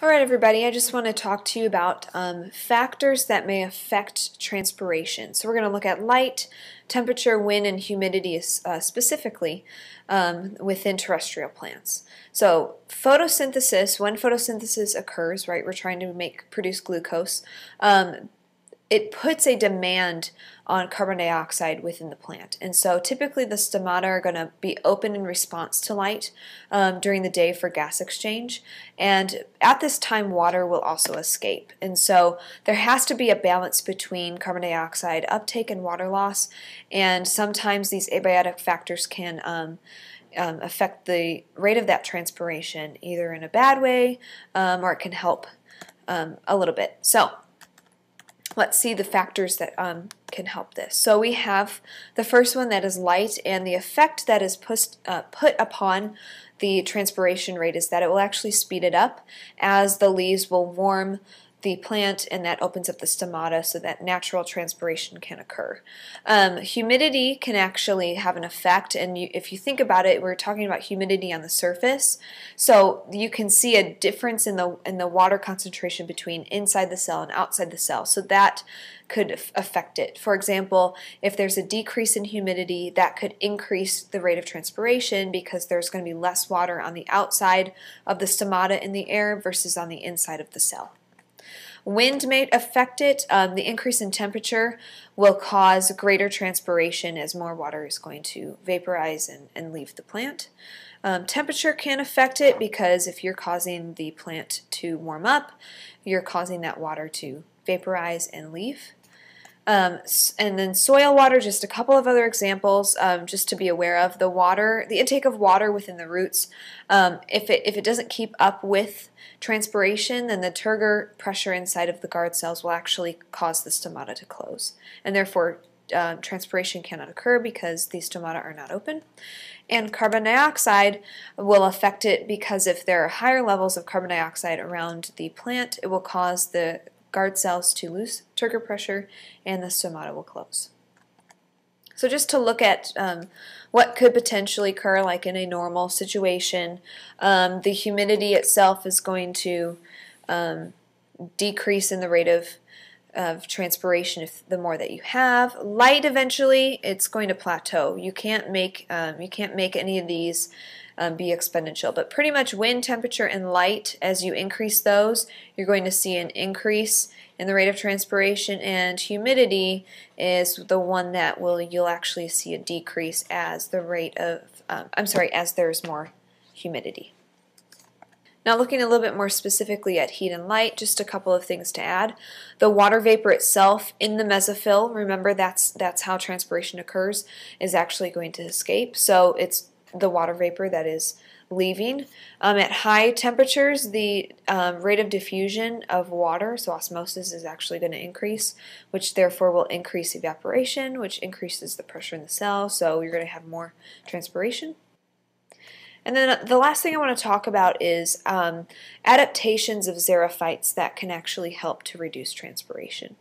Alright everybody, I just want to talk to you about factors that may affect transpiration. So we're going to look at light, temperature, wind, and humidity specifically within terrestrial plants. So photosynthesis, when photosynthesis occurs, right, we're trying to produce glucose, it puts a demand on carbon dioxide within the plant. And so typically the stomata are going to be open in response to light during the day for gas exchange. And at this time, water will also escape. And so there has to be a balance between carbon dioxide uptake and water loss. And sometimes these abiotic factors can affect the rate of that transpiration either in a bad way or it can help a little bit. So let's see the factors that can help this. So we have the first one, that is light, and the effect that is put upon the transpiration rate is that it will actually speed it up as the leaves will warm the plant, and that opens up the stomata so that natural transpiration can occur. Humidity can actually have an effect, and if you think about it, we're talking about humidity on the surface, so you can see a difference in the water concentration between inside the cell and outside the cell, so that could affect it. For example, if there's a decrease in humidity, that could increase the rate of transpiration because there's going to be less water on the outside of the stomata in the air versus on the inside of the cell. Wind may affect it. The increase in temperature will cause greater transpiration as more water is going to vaporize and leave the plant. Temperature can affect it because if you're causing the plant to warm up, you're causing that water to vaporize and leave. And then soil water, just a couple of other examples just to be aware of. The intake of water within the roots, if it doesn't keep up with transpiration, then the turgor pressure inside of the guard cells will actually cause the stomata to close. And therefore, transpiration cannot occur because the stomata are not open. And carbon dioxide will affect it because if there are higher levels of carbon dioxide around the plant, it will cause the guard cells to lose turgor pressure and the stomata will close. So just to look at what could potentially occur, like in a normal situation, the humidity itself is going to decrease in the rate of transpiration the more that you have. Light, eventually, it's going to plateau. You can't make any of these be exponential, but pretty much wind, temperature, and light, as you increase those, you're going to see an increase in the rate of transpiration, and humidity is the one that you'll actually see a decrease as the rate of as there's more humidity. Now looking a little bit more specifically at heat and light, just a couple of things to add. The water vapor itself in the mesophyll, remember that's how transpiration occurs, is actually going to escape. So it's the water vapor that is leaving. At high temperatures, the rate of diffusion of water, so osmosis, is actually going to increase, which therefore will increase evaporation, which increases the pressure in the cell, so you're going to have more transpiration. And then the last thing I want to talk about is adaptations of xerophytes that can actually help to reduce transpiration.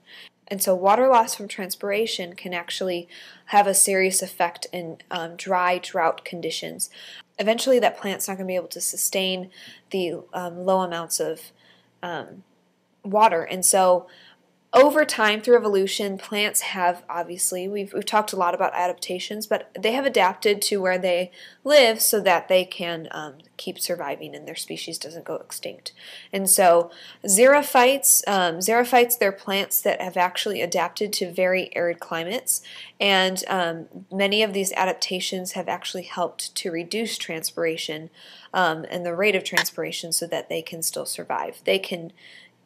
And so water loss from transpiration can actually have a serious effect in dry drought conditions. Eventually that plant's not going to be able to sustain the low amounts of water. And so over time, through evolution, plants have, obviously, we've talked a lot about adaptations, but they have adapted to where they live so that they can keep surviving and their species doesn't go extinct. And so xerophytes, they're plants that have actually adapted to very arid climates, and many of these adaptations have actually helped to reduce transpiration and the rate of transpiration so that they can still survive. They can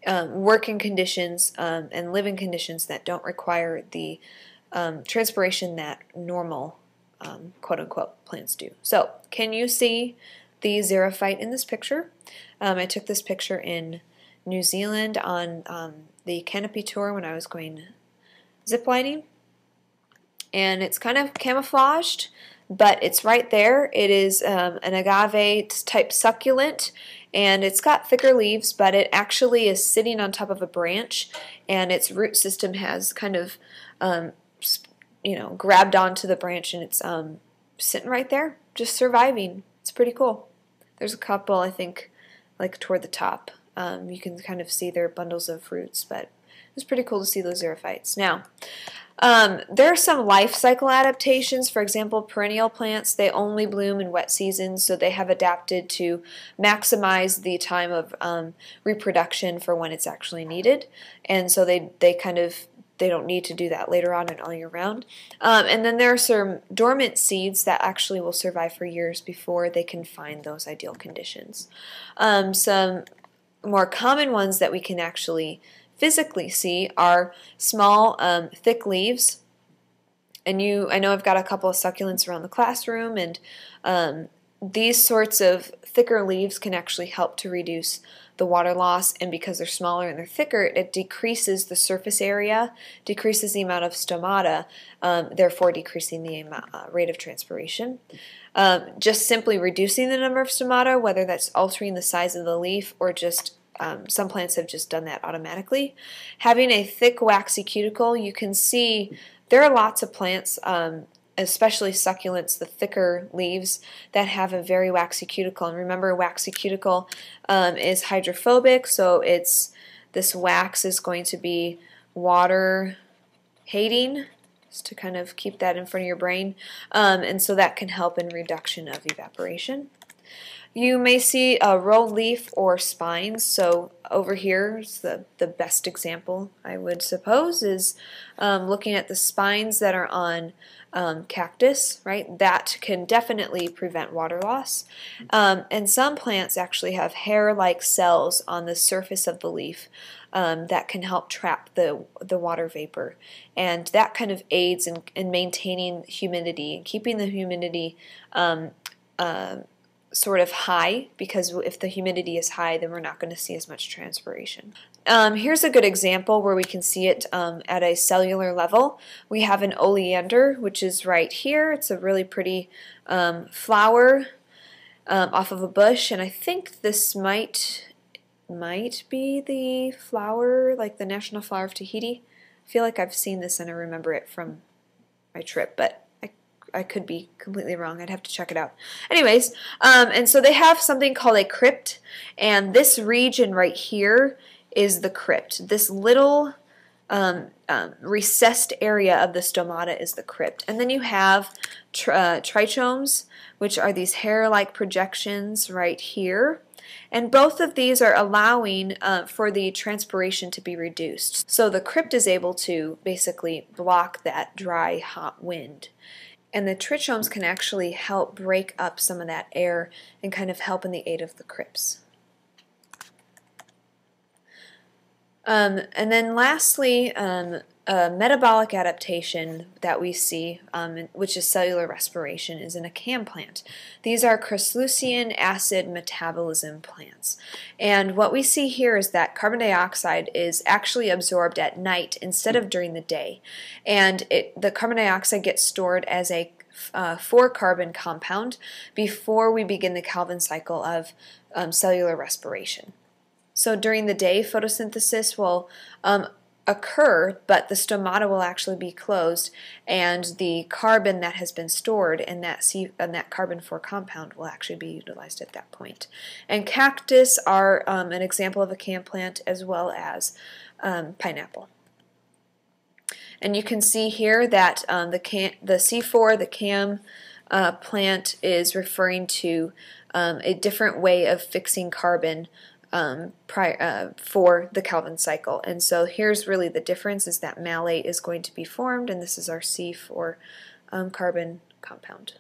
work in conditions and live in conditions that don't require the transpiration that normal quote-unquote plants do. So can you see the xerophyte in this picture? I took this picture in New Zealand on the canopy tour when I was going ziplining, and it's kind of camouflaged, but it's right there. It is an agave type succulent, and it's got thicker leaves, but it actually is sitting on top of a branch, and its root system has kind of grabbed onto the branch, and it's sitting right there, just surviving. It's pretty cool. There's a couple, I think, like toward the top You can kind of see their bundles of roots, but it's pretty cool to see those xerophytes. Now, there are some life cycle adaptations. For example, perennial plants, they only bloom in wet seasons, so they have adapted to maximize the time of reproduction for when it's actually needed, and so they don't need to do that later on and all year round. And then there are some dormant seeds that actually will survive for years before they can find those ideal conditions. Some more common ones that we can actually physically see are small, thick leaves. And I know I've got a couple of succulents around the classroom, and these sorts of thicker leaves can actually help to reduce the water loss, and because they're smaller and they're thicker, it decreases the surface area, decreases the amount of stomata, therefore decreasing the rate of transpiration. Just simply reducing the number of stomata, whether that's altering the size of the leaf or just some plants have just done that automatically. Having a thick waxy cuticle, you can see there are lots of plants, especially succulents, the thicker leaves that have a very waxy cuticle. And remember, waxy cuticle is hydrophobic, so this wax is going to be water hating, just to kind of keep that in front of your brain, and so that can help in reduction of evaporation. You may see a rolled leaf or spines. So over here is the best example, I would suppose, is looking at the spines that are on cactus, right? That can definitely prevent water loss. And some plants actually have hair-like cells on the surface of the leaf that can help trap the water vapor. And that kind of aids in maintaining humidity and keeping the humidity sort of high, because if the humidity is high, then we're not going to see as much transpiration. Here's a good example where we can see it at a cellular level. We have an oleander, which is right here. It's a really pretty flower off of a bush, and I think this might be the flower, like the national flower of Tahiti. I feel like I've seen this and I remember it from my trip, but I could be completely wrong. I'd have to check it out. Anyways, and so they have something called a crypt, and this region right here is the crypt. This little recessed area of the stomata is the crypt. And then you have trichomes, which are these hair-like projections right here. And both of these are allowing for the transpiration to be reduced. So the crypt is able to basically block that dry, hot wind. And the trichomes can actually help break up some of that air and kind of help in the aid of the crypts. And then lastly, a metabolic adaptation that we see, which is cellular respiration, is in a cam plant. These are Chryslucian acid metabolism plants. And what we see here is that carbon dioxide is actually absorbed at night instead of during the day. And the carbon dioxide gets stored as a 4-carbon compound before we begin the Calvin cycle of cellular respiration. So during the day, photosynthesis will occur, but the stomata will actually be closed, and the carbon that has been stored in that carbon 4 compound will actually be utilized at that point. And cactus are an example of a cam plant, as well as pineapple. And you can see here that the C4, the cam plant, is referring to a different way of fixing carbon for the Calvin cycle. And so here's really the difference, is that malate is going to be formed, and this is our C4 carbon compound.